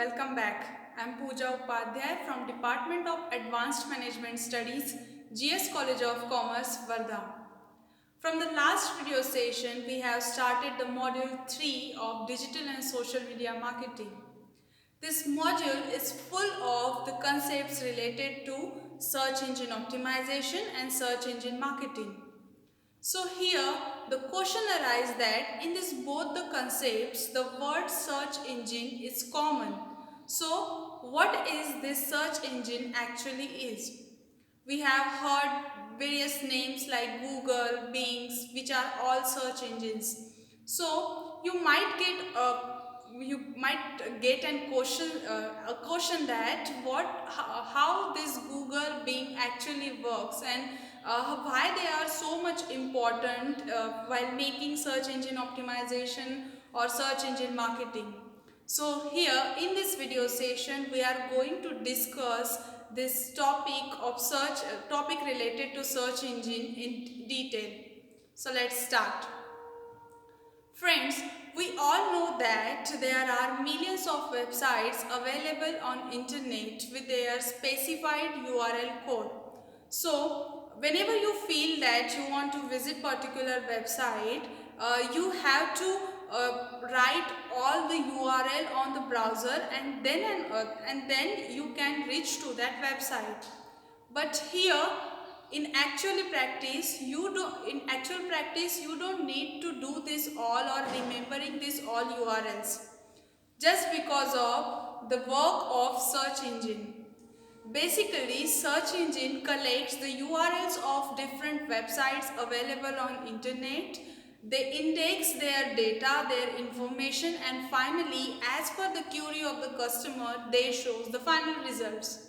welcome back. I'm Pooja Upadhyay from Department of Advanced Management Studies, GS College of Commerce, Varda. From the last video session, we have started the module 3 of Digital and Social Media Marketing. This module is full of the concepts related to search engine optimization and search engine marketing. So here the question arises that in this both the concepts the word search engine is common. So what is this search engine actually is? We have heard various names like Google, Bing, which are all search engines. So you might get a question that how this Google, Bing actually works, and why they are so much important while making search engine optimization or search engine marketing. So here in this video session we are going to discuss this topic related to search engine in detail. So let's start. Friends, we all know that there are millions of websites available on internet with their specified URL code. So whenever you feel that you want to visit particular website, you have to write all the URL on the browser, and then you can reach to that website. But here in actual practice you don't need to do this all or remembering this all URLs just because of the work of search engine. Basically, search engine collects the URLs of different websites available on internet. They index their data, their information, and finally, as per the query of the customer, they shows the final results.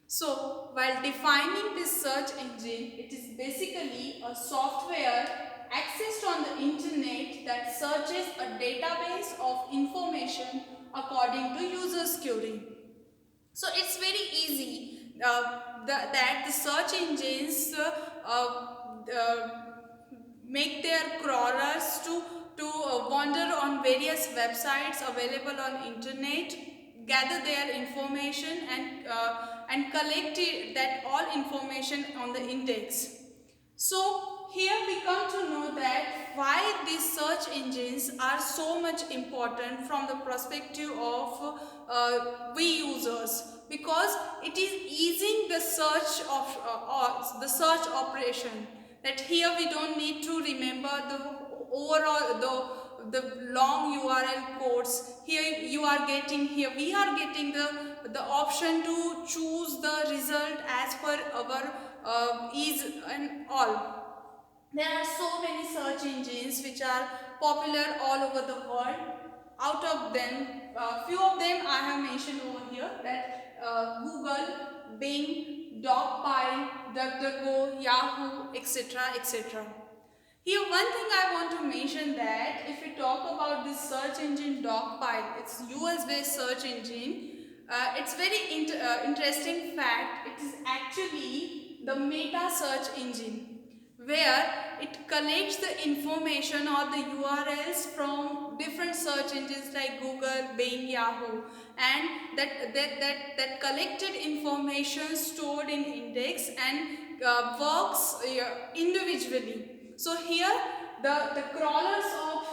So, while defining this search engine, it is basically a software accessed on the internet that searches a database of information according to user's query. So it's very easy that the search engines make their crawlers to wander on various websites available on internet, gather their information, and collect that all information on the index. So here we come to know that why these search engines are so much important from the perspective of we users, because it is easing the search operation. That here we don't need to remember the overall the long URL codes. Here we are getting the option to choose the result as per our ease and all. There are so many search engines which are popular all over the world. Out of them, few of them I have mentioned over here, that Google, Bing, Dogpile, DuckDuckGo, Yahoo, etc. etc. Here one thing I want to mention, that if we talk about this search engine Dogpile, it's US based search engine. It's very interesting fact. It is actually the meta search engine, where it collects the information or the URLs from different search engines like Google, Bing, Yahoo, and that collected information stored in index and works individually. So here the crawlers of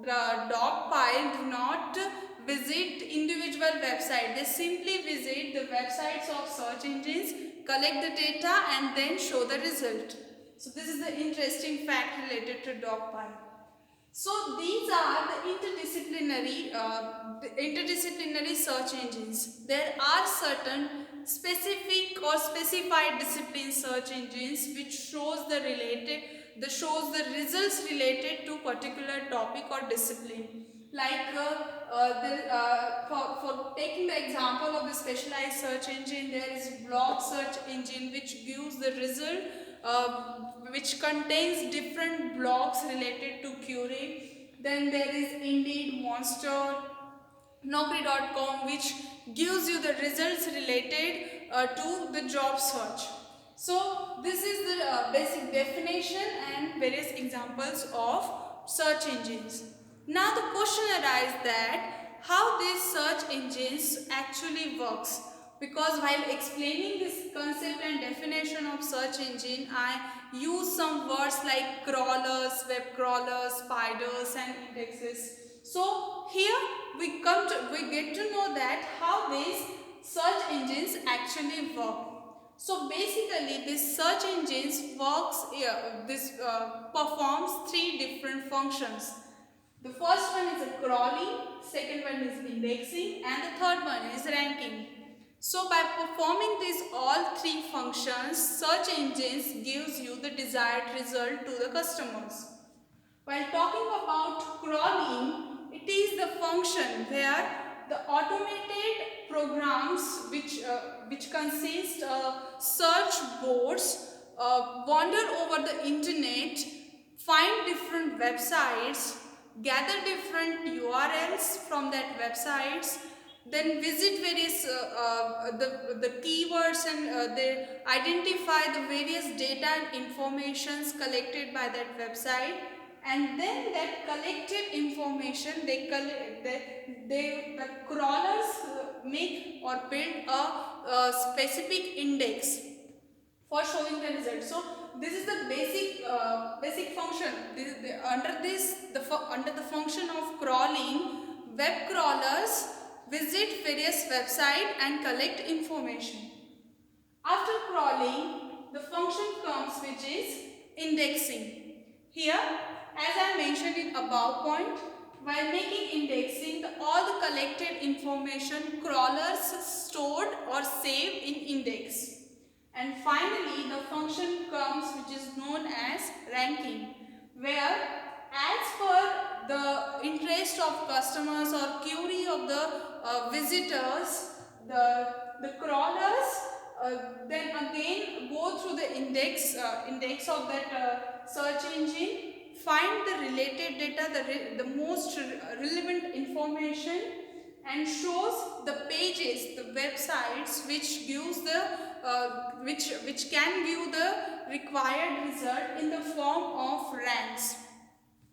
the Dogpile do not visit individual website. They simply visit the websites of search engines, collect the data, and then show the result. So this is the interesting fact related to Dogpile. So these are the interdisciplinary search engines. There are certain specific or specified discipline search engines which shows the results related to particular topic or discipline. Like for taking the example of the specialized search engine, there is blog search engine which gives the result which contains different blogs related to query. Then there is Indeed, Monster, Naukri.com, which gives you the results related to the job search. So this is the basic definition and various examples of search engines. Now the question arises that how these search engines actually works, because while explaining this concept and definition of search engine, I use some words like crawlers, web crawlers, spiders and indexes. So here we get to know that how these search engines actually work. So basically this search engines performs three different functions. The first one is a crawling, second one is indexing, and the third one is ranking. So by performing these all three functions, search engines gives you the desired result to the customers. While talking about crawling, it is the function where the automated programs which consist search boards wander over the internet, find different websites, gather different URLs from that websites, then visit various the keywords and they identify the various data and informations collected by that website, and then that collected information the crawlers make or build a specific index for showing the result. So this is the basic function. Under the function of crawling, web crawlers visit various websites and collect information. After crawling, the function comes which is indexing. Here, as I mentioned in above point, while making indexing, all the collected information crawlers stored or saved in index. And finally, the function comes which is known as ranking, where as per the interest of customers or query of the visitors, the crawlers then again go through the index of that search engine, find the related data, the most relevant information, and shows the pages, the websites which gives the which can give the required result in the form of ranks.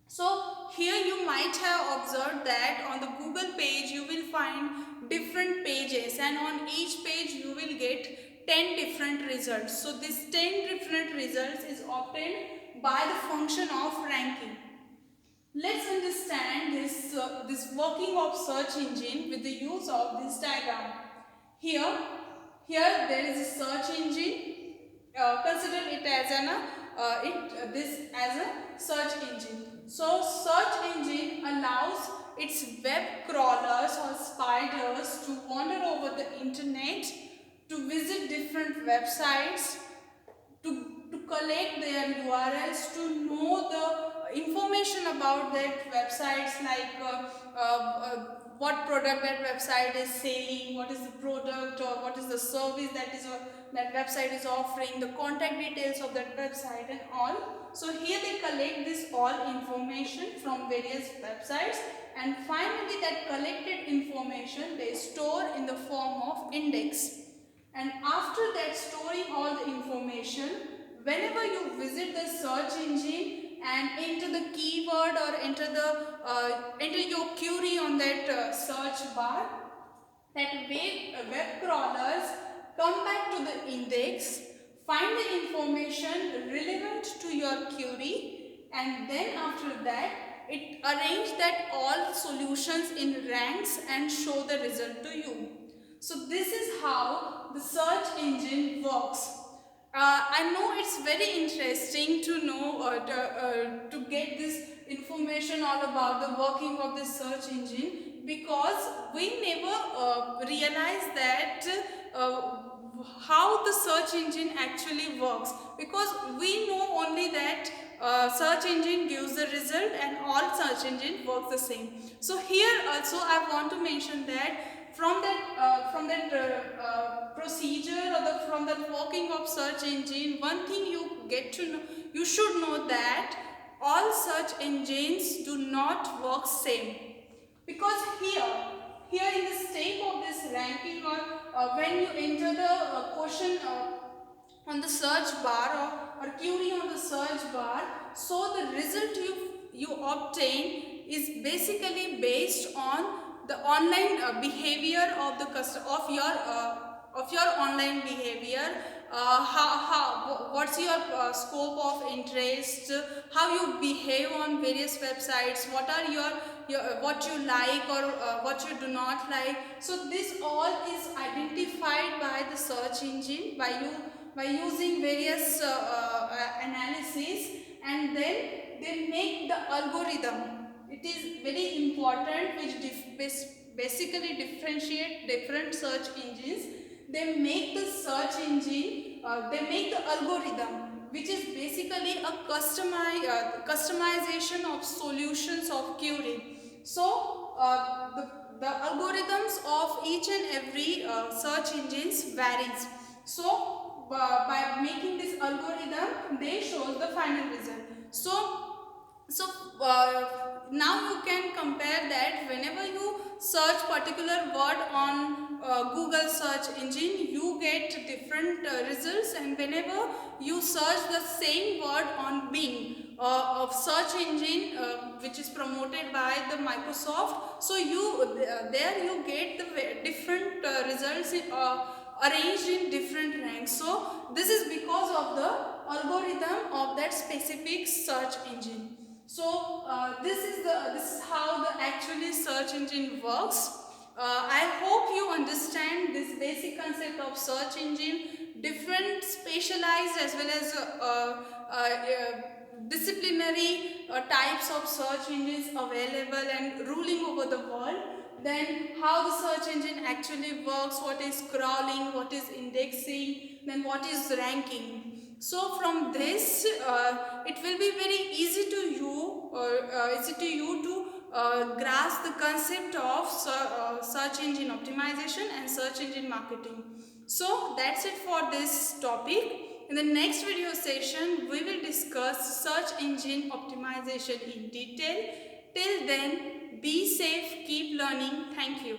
So here you might have observed that on the Google page you will find different pages, and on each page you will get 10 different results. So this 10 different results is obtained by the function of ranking. Let's understand this working of search engine with the use of this diagram. Here there is a search engine. Consider it as this as a search engine. So search engine allows its web crawlers or spiders to wander over the internet, to visit different websites, to collect their URLs, to know the information about that websites, like what product that website is selling, what is the product or what is the service that website is offering, the contact details of that website and all. So here they collect this all information from various websites, and finally that collected information they store in the form of index. And after that storing all the information, whenever you visit the search engine and enter the keyword or enter your query on that search bar, that web crawlers come back to the index, find the information relevant to your query, and then after that it arrange that all solutions in ranks and show the result to you. So this is how the search engine works. I know it's very interesting to know to get this information all about the working of the search engine, because we never realize that how the search engine actually works, because we know only that search engine gives the result and all search engine work the same. So here also I want to mention that from that procedure or from the working of search engine, one thing you get to know, you should know that all search engines do not work same, because here in the step of this ranking, or when you enter the question on the search bar or query on the search bar, so the result you obtain is basically based on the online behavior of the of your online behavior. What's your scope of interest, how you behave on various websites, what are your what you like or what you do not like. So this all is identified by the search engine by using various analysis, and then they make the algorithm. It is very important, which basically differentiate different search engines. They make the search engine, they make the algorithm, which is basically a customization of solutions of query. So the algorithms of each and every search engines varies. So by making this algorithm, they show the final result. So now you can compare that whenever you search particular word on Google search engine, you get different results, and whenever you search the same word on Bing of search engine which is promoted by the Microsoft, so you there you get the different results arranged in different ranks. So this is because of the algorithm of that specific search engine. So this is how the actually search engine works. I hope you understand this basic concept of search engine, different specialized as well as disciplinary types of search engines available and ruling over the world. Then how the search engine actually works, what is crawling, what is indexing, then what is ranking. So from this, it will be very easy to you to grasp the concept of search engine optimization and search engine marketing. So that's it for this topic. In the next video session, we will discuss search engine optimization in detail. Till then, be safe, keep learning. Thank you.